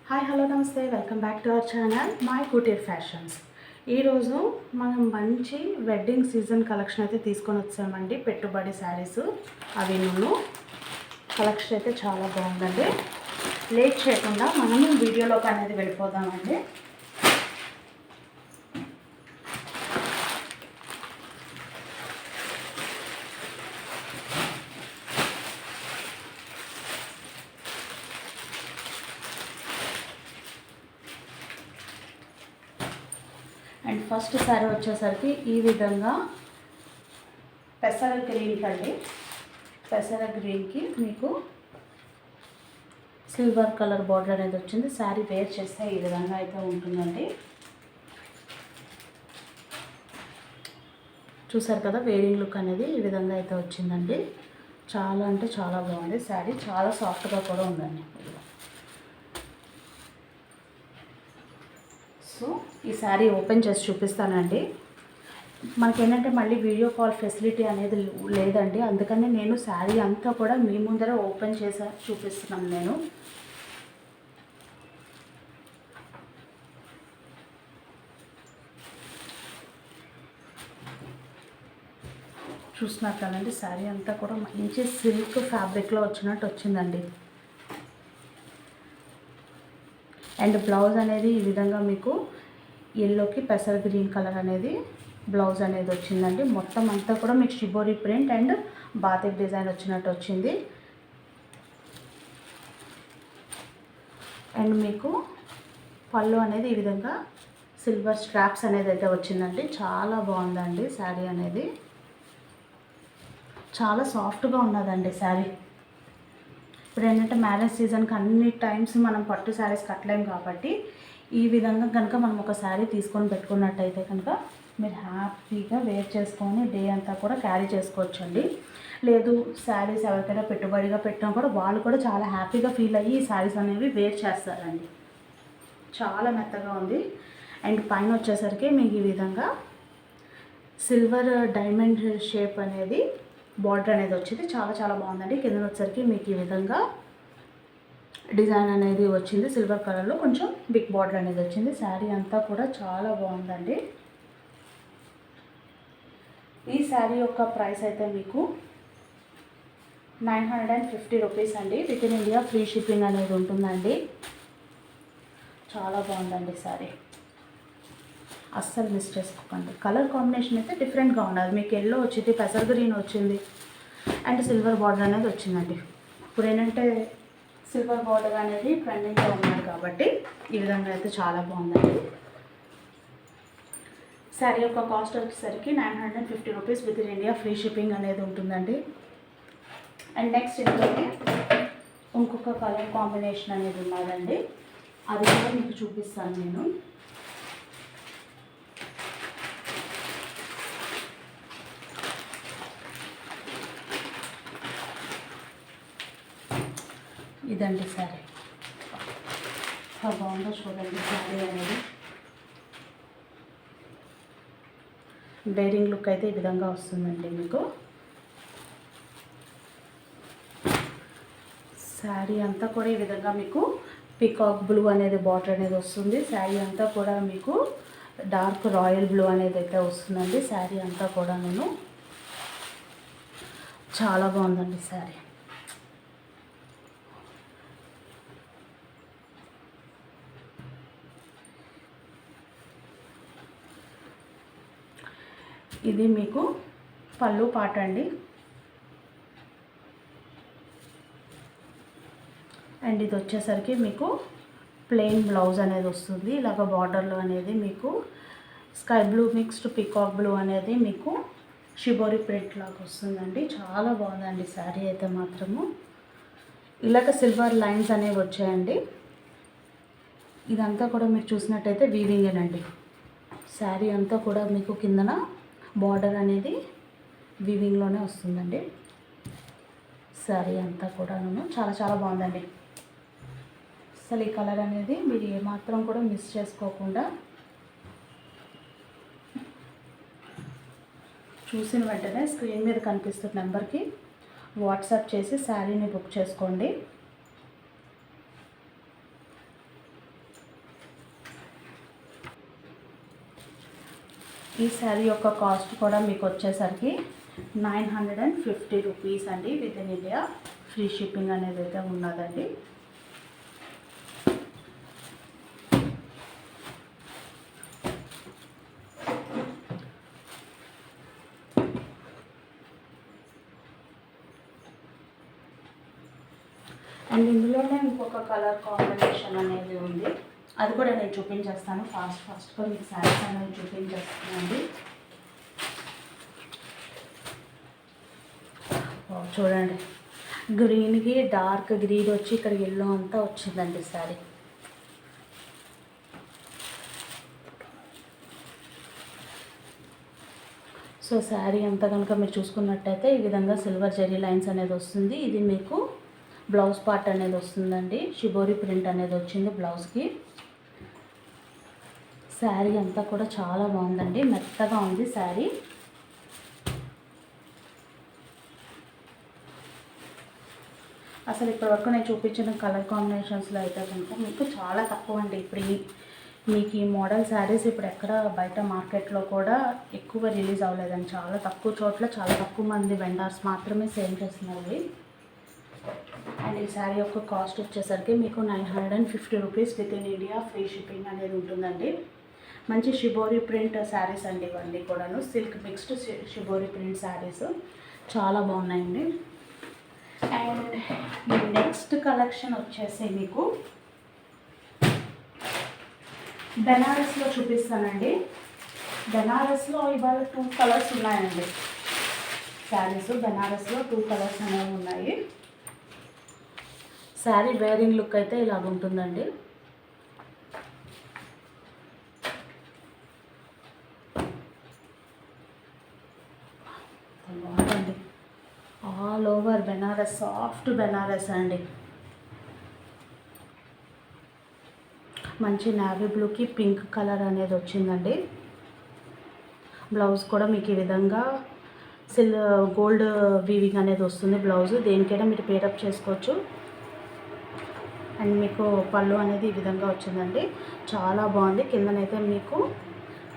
Hi hello నమస్తే, welcome back to our channel my Kutir fashions. ఈరోజు మనం మంచి వెడ్డింగ్ సీజన్ కలెక్షన్ అయితే తీసుకొని వచ్చామండి. పెట్టుబడి శారీస్ అవి కలెక్షన్ అయితే చాలా బాగుందండి. లేట్ చేయకుండా మనం వీడియోలోకి అనేది వెళ్ళిపోదామండి. అండ్ ఫస్ట్ శారీ వచ్చేసరికి ఈ విధంగా పెసర గ్రీన్ కండి. పెసర గ్రీన్కి మీకు సిల్వర్ కలర్ బార్డర్ అనేది వచ్చింది. శారీ వేర్ చేస్తే ఈ విధంగా అయితే ఉంటుందండి. చూసారు కదా, వేరింగ్ లుక్ అనేది ఈ విధంగా అయితే వచ్చిందండి. చాలా అంటే చాలా బాగుంది. శారీ చాలా సాఫ్ట్గా కూడా ఉందండి. సో ఈ శారీ ఓపెన్ చేసి చూపిస్తానండి. మనకేంటంటే మళ్ళీ వీడియో కాల్ ఫెసిలిటీ అనేది లేదండి. అందుకని నేను శారీ అంతా కూడా మీ ముందర ఓపెన్ చేసి చూపిస్తున్నాను. నేను చూస్తున్నారు కదండి, శారీ అంతా కూడా మంచి సిల్క్ ఫ్యాబ్రిక్లో వచ్చినట్టు వచ్చిందండి. అండ్ బ్లౌజ్ అనేది ఈ విధంగా మీకు ఎల్లోకి పెసర్ గ్రీన్ కలర్ అనేది బ్లౌజ్ అనేది వచ్చిందండి. మొత్తం అంతా కూడా మీకు shibori print and batik design వచ్చినట్టు వచ్చింది. అండ్ మీకు పళ్ళు అనేది ఈ విధంగా సిల్వర్ స్ట్రాప్స్ అనేది అయితే వచ్చిందండి. చాలా బాగుందండి శారీ అనేది. చాలా సాఫ్ట్గా ఉన్నదండి శారీ. ఇప్పుడు ఏంటంటే మ్యారేజ్ సీజన్కి అన్ని టైమ్స్ మనం పట్టు శారీస్ కట్టలేం కాబట్టి ఈ విధంగా కనుక మనం ఒక శారీ తీసుకొని పెట్టుకున్నట్టయితే కనుక మీరు హ్యాపీగా వేర్ చేసుకొని డే అంతా కూడా క్యారీ చేసుకోవచ్చండి. లేదు శారీస్ ఎవరికైనా పెట్టుబడిగా పెట్టినా కూడా వాళ్ళు కూడా చాలా హ్యాపీగా ఫీల్ అయ్యి ఈ శారీస్ అనేవి వేర్ చేస్తారండి. చాలా మెత్తగా ఉంది. అండ్ పైన వచ్చేసరికి మీకు ఈ విధంగా సిల్వర్ డైమండ్ షేప్ అనేది బార్డర్ అనేది వచ్చింది. చాలా చాలా బాగుందండి. కింద వచ్చేసరికి మీకు ఈ విధంగా డిజైన్ అనేది వచ్చింది. సిల్వర్ కలర్లో కొంచెం బిగ్ బార్డర్ అనేది వచ్చింది. శారీ అంతా కూడా చాలా బాగుందండి. ఈ శారీ యొక్క ప్రైస్ అయితే మీకు 950 రూపీస్ అండి. With in India free shipping అనేది ఉంటుందండి. చాలా బాగుందండి శారీ. అస్సలు మిస్ చేసుకోకండి. కలర్ కాంబినేషన్ అయితే డిఫరెంట్గా ఉన్నది. మీకు ఎల్లో వచ్చింది, పెసర్ గ్రీన్ వచ్చింది అండ్ సిల్వర్ బార్డర్ అనేది వచ్చిందండి. ఇప్పుడు ఏంటంటే సిల్వర్ బార్డర్ అనేది ట్రెండింగ్గా ఉన్నది కాబట్టి ఈ విధంగా అయితే చాలా బాగుందండి. శారీ యొక్క కాస్ట్ వచ్చేసరికి 950 rupees with in India free shipping అనేది ఉంటుందండి. అండ్ నెక్స్ట్ ఇందులోనే ఇంకొక కలర్ కాంబినేషన్ అనేది ఉన్నదండి. అది కూడా మీకు చూపిస్తాను నేను. ఇదండి శారీ. చాలా బాగుందో చూడండి. శారీ అనేది వేరింగ్ లుక్ అయితే ఈ విధంగా వస్తుందండి. మీకు శారీ అంతా కూడా ఈ విధంగా మీకు పీకాక్ బ్లూ అనేది బార్డర్ అనేది వస్తుంది. శారీ అంతా కూడా మీకు డార్క్ రాయల్ బ్లూ అనేది అయితే వస్తుందండి. శారీ అంతా కూడా చాలా బాగుందండి శారీ. ఇది మీకు పళ్ళు పాట అండి. అండ్ ఇది వచ్చేసరికి మీకు ప్లెయిన్ బ్లౌజ్ అనేది వస్తుంది. ఇలాగ బార్డర్లో అనేది మీకు sky blue mixed peacock blue అనేది మీకు షిబోరి ప్రింట్ లాగా వస్తుందండి. చాలా బాగుందండి శారీ అయితే మాత్రము. ఇలాగ సిల్వర్ లైన్స్ అనేవి వచ్చాయండి. ఇదంతా కూడా మీరు చూసినట్టయితే వీవింగేనండి. శారీ అంతా కూడా మీకు కిందన బార్డర్ అనేది వీవింగ్లోనే వస్తుందండి. శారీ అంతా కూడా చాలా చాలా బాగుందండి. అసలు ఈ కలర్ అనేది మీరు ఏమాత్రం కూడా మిస్ చేసుకోకుండా చూసిన వెంటనే స్క్రీన్ మీద కనిపిస్తున్న నెంబర్కి వాట్సాప్ చేసి శారీని బుక్ చేసుకోండి. ఈ శారీ యొక్క కాస్ట్ కూడా మీకు వచ్చేసరికి 950 రూపీస్ అండి. With in India free shipping అనేది అయితే ఉన్నదండి. అండ్ ఇందులోనే ఇంకొక కలర్ కాంబినేషన్ అనేది ఉంది, అది కూడా నేను చూపించేస్తాను. ఫాస్ట్గా మీకు శారీస్ అనేది చూపించేస్తానండి. చూడండి, గ్రీన్కి డార్క్ గ్రీన్ వచ్చి ఇక్కడ ఎల్లో అంతా వచ్చిందండి శారీ. సో శారీ అంతా కనుక మీరు చూసుకున్నట్టయితే ఈ విధంగా సిల్వర్ జెరీ లైన్స్ అనేది వస్తుంది. ఇది మీకు బ్లౌజ్ పార్ట్ అనేది వస్తుందండి. షిబోరి ప్రింట్ అనేది వచ్చింది బ్లౌజ్కి. శారీ అంతా కూడా చాలా బాగుందండి, మెత్తగా ఉంది శారీ. అసలు ఇప్పటివరకు నేను చూపించిన కలర్ కాంబినేషన్స్లో అయితే కనుక మీకు చాలా తక్కువ అండి. ఇప్పుడు మీకు ఈ మోడల్ శారీస్ ఇప్పుడు ఎక్కడ బయట మార్కెట్లో కూడా ఎక్కువ రిలీజ్ అవ్వలేదండి. చాలా తక్కువ చోట్ల చాలా తక్కువ మంది వెండర్స్ మాత్రమే సేల్ చేస్తున్నారు. అండ్ ఈ శారీ యొక్క కాస్ట్ వచ్చేసరికి మీకు 950 rupees with in India free shipping అనేది ఉంటుందండి. మంచి షిబోరి ప్రింట్ శారీస్ అండి ఇవన్నీ కూడాను. Silk mixed shibori print saris చాలా బాగున్నాయండి. అండ్ నెక్స్ట్ కలెక్షన్ వచ్చేసి మీకు బెనారస్లో చూపిస్తానండి. బెనారస్లో ఇవాళ 2 కలర్స్ ఉన్నాయండి శారీస్. బెనారస్లో 2 కలర్స్ అనేవి ఉన్నాయి. శారీ వేరింగ్ లుక్ అయితే ఇలా ఉంటుందండి. బాగుందండి, all over Banaras, soft Banaras అండి. మంచి నావీ బ్లూకి పింక్ కలర్ అనేది వచ్చిందండి. బ్లౌజ్ కూడా మీకు ఈ విధంగా గోల్డ్ వీవింగ్ అనేది వస్తుంది బ్లౌజ్. దేనికైనా మీరు పేరప్ చేసుకోవచ్చు. అండ్ మీకు పళ్ళు అనేది ఈ విధంగా వచ్చిందండి, చాలా బాగుంది. కిందనైతే మీకు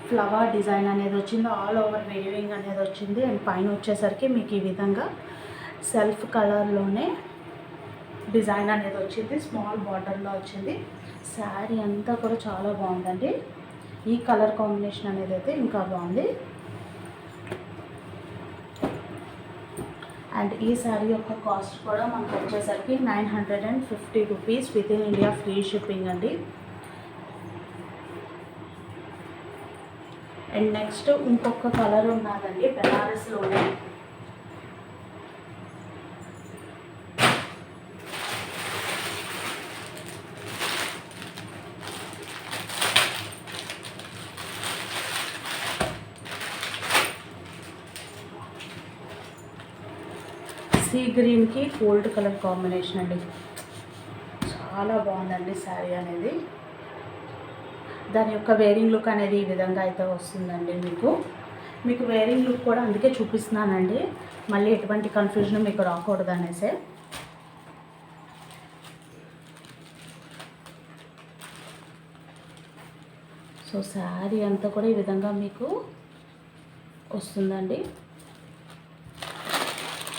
ఫ్లవర్ డిజైన్ అనేది వచ్చింది, ఆల్ ఓవర్ వేవింగ్ అనేది వచ్చింది. అండ్ పైన వచ్చేసరికి మీకు ఈ విధంగా సెల్ఫ్ కలర్లోనే డిజైన్ అనేది వచ్చింది, స్మాల్ బార్డర్లో వచ్చింది. శారీ అంతా కూడా చాలా బాగుందండి. ఈ కలర్ కాంబినేషన్ అనేది అయితే ఇంకా బాగుంది. అండ్ ఈ శారీ యొక్క కాస్ట్ కూడా మనకు వచ్చేసరికి 950 rupees with in India free shipping అండి. అండ్ నెక్స్ట్ ఇంకొక కలర్ ఉన్నదండి బెనారస్లోనే. సీ గ్రీన్కి గోల్డ్ కలర్ కాంబినేషన్ అండి, చాలా బాగుందండి శారీ అనేది. దాని యొక్క వేరింగ్ లుక్ అనేది ఈ విధంగా అయితే వస్తుందండి. మీకు వేరింగ్ లుక్ కూడా అందుకే చూపిస్తున్నానండి, మళ్ళీ ఎటువంటి కన్ఫ్యూజన్ మీకు రాకూడదు అనేసి. సో శారీ అంతా కూడా ఈ విధంగా మీకు వస్తుందండి.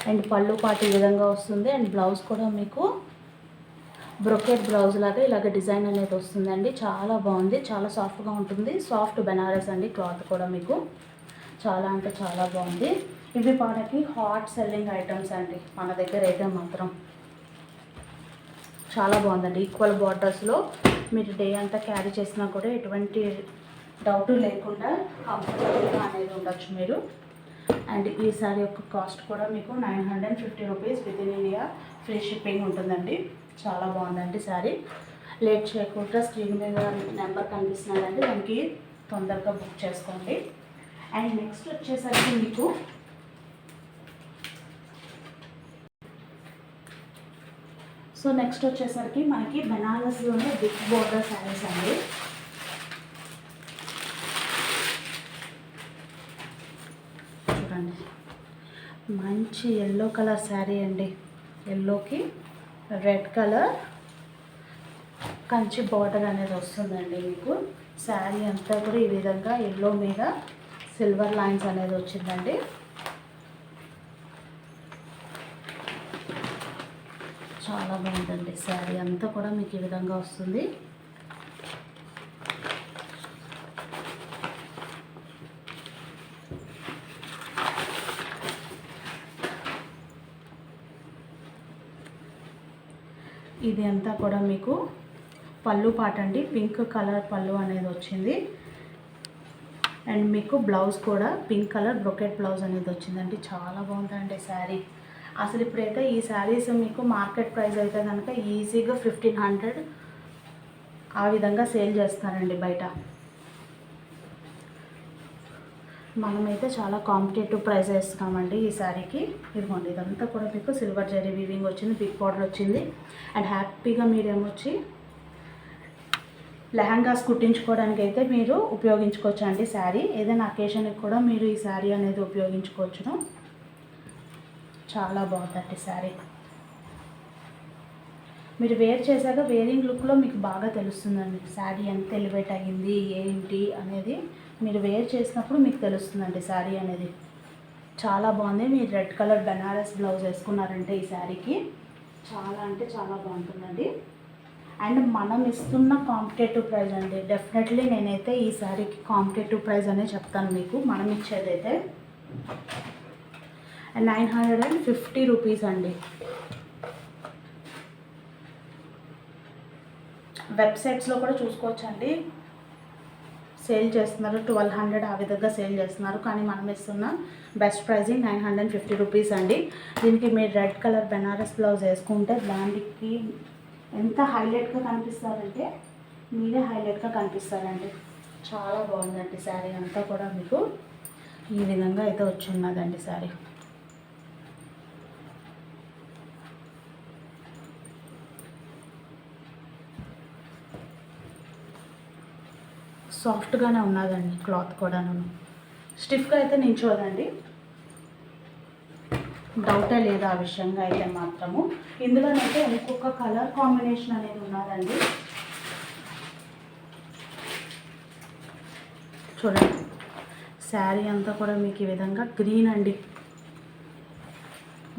అండ్ పళ్ళు పాటు ఈ విధంగా వస్తుంది. అండ్ బ్లౌజ్ కూడా మీకు బ్రొకెట్ బ్లౌజ్ లాగా ఇలాగ డిజైన్ అనేది వస్తుందండి. చాలా బాగుంది, చాలా సాఫ్ట్గా ఉంటుంది. సాఫ్ట్ బెనారస్ అండి. క్లాత్ కూడా మీకు చాలా అంటే చాలా బాగుంది. ఇవి మనకి హాట్ సెల్లింగ్ ఐటమ్స్ అండి మన దగ్గర అయితే మాత్రం. చాలా బాగుందండి. ఈక్వల్ బార్డర్స్లో మీరు డే అంతా క్యారీ చేసినా కూడా ఎటువంటి డౌట్ లేకుండా కంఫర్టబుల్గా అనేది ఉండొచ్చు మీరు. అండ్ ఈ శారీ యొక్క కాస్ట్ కూడా మీకు 950 rupees with in India free shipping ఉంటుందండి. చాలా బాగుందండి శారీ. లేట్ చేయకుండా స్క్రీన్ మీద నెంబర్ కనిపిస్తున్నాడండి, దానికి తొందరగా బుక్ చేసుకోండి. అండ్ నెక్స్ట్ వచ్చేసరికి మీకు నెక్స్ట్ వచ్చేసరికి మనకి బెనారస్లోనే బిగ్ బోర్డర్ శారీస్ అండి. చూడండి, మంచి ఎల్లో కలర్ శారీ అండి. ఎల్లోకి రెడ్ కలర్ కంచి బార్డర్ అనేది వస్తుందండి మీకు. శారీ అంతా కూడా ఈ విధంగా ఎల్లో మీద సిల్వర్ లైన్స్ అనేది వచ్చిందండి. చాలా బాగుందండి శారీ అంతా కూడా మీకు ఈ విధంగా వస్తుంది. ఇది అంతా కూడా మీకు పళ్ళు పాట అండి, పింక్ కలర్ పళ్ళు అనేది వచ్చింది. అండ్ మీకు బ్లౌజ్ కూడా పింక్ కలర్ బ్రొకెట్ బ్లౌజ్ అనేది వచ్చిందండి. చాలా బాగుందండి శారీ. అసలు ఇప్పుడైతే ఈ శారీస్ మీకు మార్కెట్ ప్రైస్ అయితే కనుక ఈజీగా 1500 ఆ విధంగా సేల్ చేస్తారండి బయట. మనమైతే చాలా కాంపిటేటివ్ ప్రైస్ వేస్తున్నామండి ఈ శారీకి. ఇదిగోండి, ఇదంతా కూడా మీకు సిల్వర్ జరీ వీవింగ్ వచ్చింది, బిగ్ బార్డర్ వచ్చింది. అండ్ హ్యాపీగా మీరేమొచ్చి లెహంగాస్ కుట్టించుకోవడానికి అయితే మీరు ఉపయోగించుకోవచ్చు అండి శారీ. ఏదైనా అకేషన్కి కూడా మీరు ఈ శారీ అనేది ఉపయోగించుకోవచ్చును. చాలా బాగుందండి శారీ. మీరు వేర్ చేశాక వేరింగ్ లుక్లో మీకు బాగా తెలుస్తుందండి శారీ ఎంత ఎలివేట్ అయ్యింది ఏంటి అనేది. మీరు వేర్ చేసినప్పుడు మీకు తెలుస్తుందండి శారీ అనేది. చాలా బాగుంది. మీరు రెడ్ కలర్ బెనారస్ బ్లౌజ్ వేసుకున్నారంటే ఈ శారీకి చాలా అంటే చాలా బాగుంటుందండి. అండ్ మనం ఇస్తున్న కాంపిటేటివ్ ప్రైస్ అండి. డెఫినెట్లీ నేనైతే ఈ శారీకి కాంపిటేటివ్ ప్రైస్ అనే చెప్తాను మీకు. మనం ఇచ్చేదైతే 950 రూపీస్ అండి. వెబ్సైట్స్లో కూడా చూసుకోవచ్చండి, సేల్ చేస్తున్నారు 1200 ఆ విధంగా సేల్ చేస్తున్నారు. కానీ మనం ఇస్తున్న బెస్ట్ ప్రైజింగ్ 950 రూపీస్ అండి. దీనికి మీరు రెడ్ కలర్ బెనారస్ బ్లౌజ్ వేసుకుంటే దానికి ఎంత హైలైట్గా కనిపిస్తారంటే మీరే హైలైట్గా కనిపిస్తారండి. చాలా బాగుందండి శారీ అంతా కూడా మీకు ఈ విధంగా అయితే వచ్చి ఉన్నదండి శారీ. సాఫ్ట్గానే ఉన్నదండి క్లాత్ కూడాను. స్టిఫ్గా అయితే నించోదండి, డౌటే లేదు ఆ విషయంగా అయితే మాత్రము. ఇందులోనైతే ఇంకొక కలర్ కాంబినేషన్ అనేది ఉన్నదండి. చూడండి, శారీ అంతా కూడా మీకు ఈ విధంగా గ్రీన్ అండి,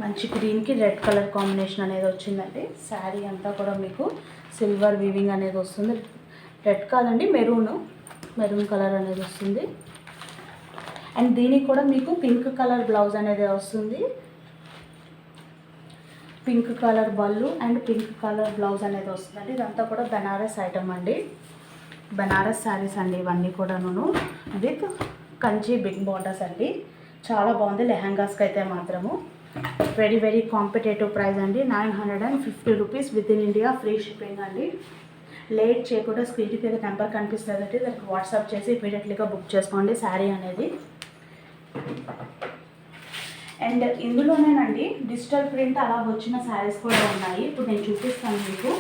మంచి గ్రీన్కి రెడ్ కలర్ కాంబినేషన్ అనేది వచ్చిందండి. శారీ అంతా కూడా మీకు సిల్వర్ వీవింగ్ అనేది వస్తుంది. రెడ్ కాదండి, మెరూన్ కలర్ అనేది వస్తుంది. అండ్ దీనికి కూడా మీకు పింక్ కలర్ బ్లౌజ్ అనేది వస్తుంది. పింక్ కలర్ బల్లు అండ్ పింక్ కలర్ బ్లౌజ్ అనేది వస్తుందండి. ఇదంతా కూడా బెనారస్ ఐటమ్ అండి, బెనారస్ శారీస్ అండి ఇవన్నీ కూడాను విత్ కంచి బిగ్ బార్డర్స్ అండి. చాలా బాగుంది లెహంగాస్కి అయితే మాత్రము. వెరీ వెరీ కాంపిటేటివ్ ప్రైస్ అండి. 950 rupees with in India, free shipping అండి. లేట్ చేయకుండా స్క్రీన్ మీద నెంబర్ కనిపిస్తుంది అంటే దానికి వాట్సాప్ చేసి ఇమీడియట్లీగా బుక్ చేసుకోండి శారీ అనేది. అండ్ ఇందులోనేనండి డిజిటల్ ప్రింట్ అలా వచ్చిన శారీస్ కూడా ఉన్నాయి. ఇప్పుడు నేను చూపిస్తాను మీకు.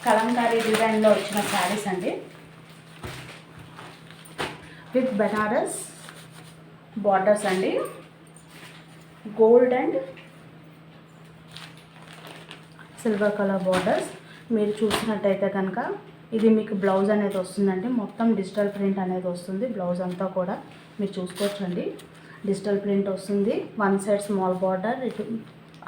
కలంకారీ డిజైన్లో వచ్చిన శారీస్ అండి విత్ బెనారస్ బార్డర్స్ అండి, gold and silver colour borders. మీరు చూసినట్టయితే కనుక ఇది మీకు బ్లౌజ్ అనేది వస్తుందండి. మొత్తం డిజిటల్ ప్రింట్ అనేది వస్తుంది. బ్లౌజ్ అంతా కూడా మీరు చూసుకోవచ్చండి, డిజిటల్ ప్రింట్ వస్తుంది. వన్ సైడ్ స్మాల్ బార్డర్, ఇటు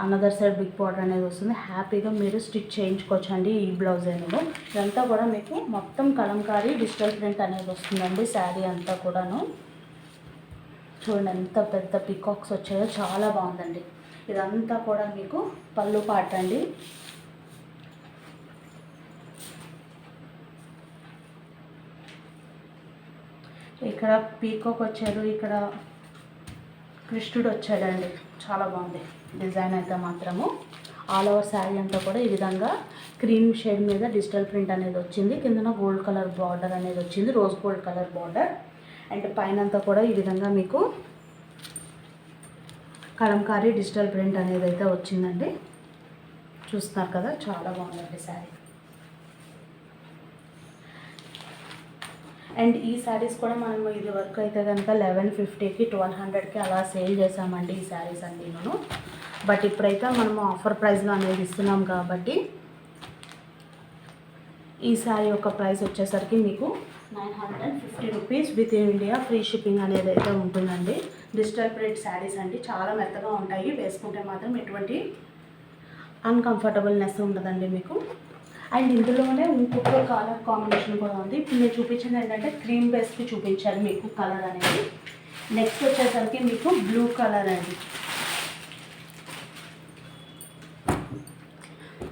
అనదర్ సైడ్ బిగ్ బార్డర్ అనేది వస్తుంది. హ్యాపీగా మీరు స్టిచ్ చేయించుకోవచ్చండి ఈ బ్లౌజ్ అనేది. ఇదంతా కూడా మీకు మొత్తం కలంకారీ డిజిటల్ ప్రింట్ అనేది వస్తుందండి శారీ అంతా కూడాను. చూడండి ఎంత పెద్ద పికాక్స్ వచ్చాయో, చాలా బాగుందండి. ఇదంతా కూడా మీకు పళ్ళు పాట అండి. ఇక్కడ పీకాక్ వచ్చారు, ఇక్కడ కృష్ణుడు వచ్చాడండి. చాలా బాగుంది డిజైన్ అయితే మాత్రము. ఆల్ ఓవర్ శారీ అంతా కూడా ఈ విధంగా క్రీమ్ షేడ్ మీద డిజిటల్ ప్రింట్ అనేది వచ్చింది. కిందన గోల్డ్ కలర్ బార్డర్ అనేది వచ్చింది, rose gold colour border. And పైన అంతా కూడా ఈ విధంగా మీకు కలంకారీ డిజిటల్ ప్రింట్ అనేది అయితే వచ్చిందండి. చూస్తున్నారు కదా, చాలా బాగుందండి శారీ. అండ్ ఈ శారీస్ కూడా మనం ఇది వరకు అయితే కనుక 1150కి 1200కి అలా సేల్ చేసామండి ఈ శారీస్ అన్నీ నేను. బట్ ఇప్పుడైతే మనము ఆఫర్ ప్రైస్లో అనేది ఇస్తున్నాం కాబట్టి ఈ శారీ యొక్క ప్రైస్ వచ్చేసరికి మీకు 950 rupees with in India free shipping అనేది అయితే ఉంటుందండి. డిజిటల్ ప్రింట్ శారీస్ అండి, చాలా మెత్తగా ఉంటాయి. వేసుకుంటే మాత్రం ఎటువంటి అన్కంఫర్టబుల్నెస్ ఉండదండి మీకు. అండ్ ఇందులోనే ఇంకొక కలర్ కాంబినేషన్ కూడా ఉంది. ఇప్పుడు నేను చూపించింది ఏంటంటే క్రీమ్ బేస్కి చూపించాను మీకు కలర్ అనేది. నెక్స్ట్ వచ్చేసరికి మీకు బ్లూ కలర్ అండి.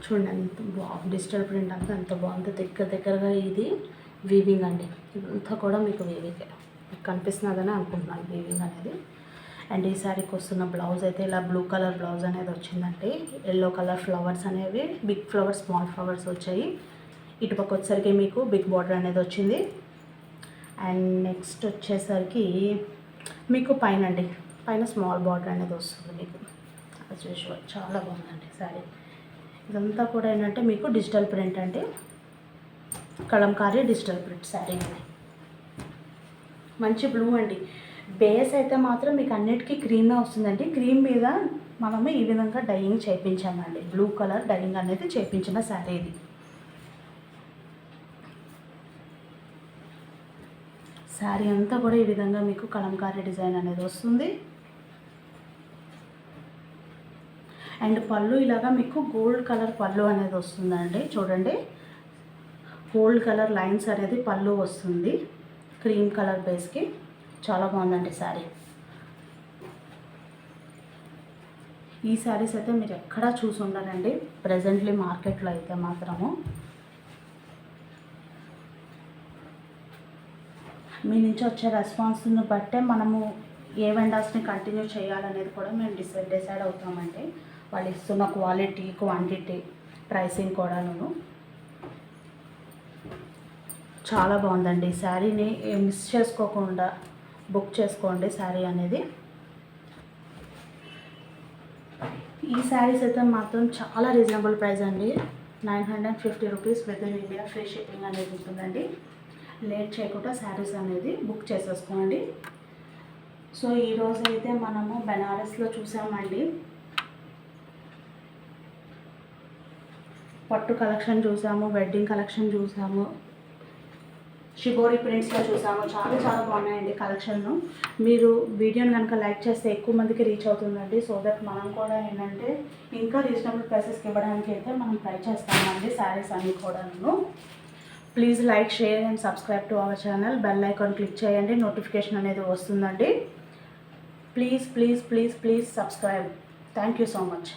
చూడండి ఎంత బాగుంది, డిజిటల్ ప్రింట్ అంతా ఎంత బాగుంది. దగ్గరగా ఇది వీవింగ్ అండి, ఇదంతా కూడా మీకు వీవింగ్ మీకు కనిపిస్తున్నదని అనుకుంటున్నాను వీవింగ్ అనేది. అండ్ ఈ శారీకి వస్తున్న బ్లౌజ్ అయితే ఇలా బ్లూ కలర్ బ్లౌజ్ అనేది వచ్చిందండి. ఎల్లో కలర్ ఫ్లవర్స్ అనేవి బిగ్ ఫ్లవర్స్ స్మాల్ ఫ్లవర్స్ వచ్చాయి. ఇటుపక్క వచ్చేసరికి మీకు బిగ్ బార్డర్ అనేది వచ్చింది. అండ్ నెక్స్ట్ వచ్చేసరికి మీకు పైన స్మాల్ బార్డర్ అనేది వస్తుంది మీకు. యాజ్ యూజువల్ చాలా బాగుందండి శారీ. ఇదంతా కూడా ఏంటంటే మీకు డిజిటల్ ప్రింట్ అండి, కలంకారీ డిజిటల్ ప్రింట్ శారీ అండి. మంచి బ్లూ అండి. బేస్ అయితే మాత్రం మీకు అన్నిటికీ క్రీమే వస్తుందండి. క్రీమ్ మీద మనము ఈ విధంగా డైయింగ్ చేయించామండి. బ్లూ కలర్ డైయింగ్ అనేది చేయించిన శారీ ఇది. శారీ అంతా కూడా ఈ విధంగా మీకు కలంకారీ డిజైన్ అనేది వస్తుంది. అండ్ పళ్ళు ఇలాగా మీకు గోల్డ్ కలర్ పళ్ళు అనేది వస్తుందండి. చూడండి, గోల్డ్ కలర్ లైన్స్ అనేది పళ్ళు వస్తుంది క్రీమ్ కలర్ బేస్కి. చాలా బాగుందండి శారీ. ఈ శారీస్ అయితే మీరు ఎక్కడా చూసి ఉండరండి ప్రజెంట్లీ మార్కెట్లో అయితే మాత్రము. మీ నుంచి వచ్చే రెస్పాన్స్ని బట్టే మనము ఏ వెండర్స్ని కంటిన్యూ చేయాలనేది కూడా మేము డిసైడ్ అవుతామండి. వాళ్ళు ఇస్తున్న క్వాలిటీ, క్వాంటిటీ, ప్రైసింగ్ కూడాను. చాలా బాగుందండి. శారీని మిస్ చేసుకోకుండా బుక్ చేసుకోండి శారీ అనేది. ఈ శారీస్ అయితే మాత్రం చాలా రీజనబుల్ ప్రైస్ అండి. 950 rupees with in India free shipping అనేది ఉంటుందండి. లేట్ చేయకుండా శారీస్ అనేది బుక్ చేసేసుకోండి. సో ఈరోజు అయితే మనము బెనారస్లో చూసామండి. పట్టు కలెక్షన్ చూసాము, వెడ్డింగ్ కలెక్షన్ చూసాము, షిబోరి ప్రింట్స్లో చూసాము. చాలా బాగున్నాయండి కలెక్షన్ను. మీరు వీడియోని కనుక లైక్ చేస్తే ఎక్కువ మందికి రీచ్ అవుతుందండి. సో దట్ మనం కూడా ఏంటంటే ఇంకా రీజనబుల్ ప్రైసెస్కి ఇవ్వడానికి అయితే మనం ట్రై చేస్తామండి శారీస్ అన్నీ కూడాను. Please like, share and subscribe to our channel. Bell icon click చేయండి, నోటిఫికేషన్ అనేది వస్తుందండి. Please subscribe. Thank you so much.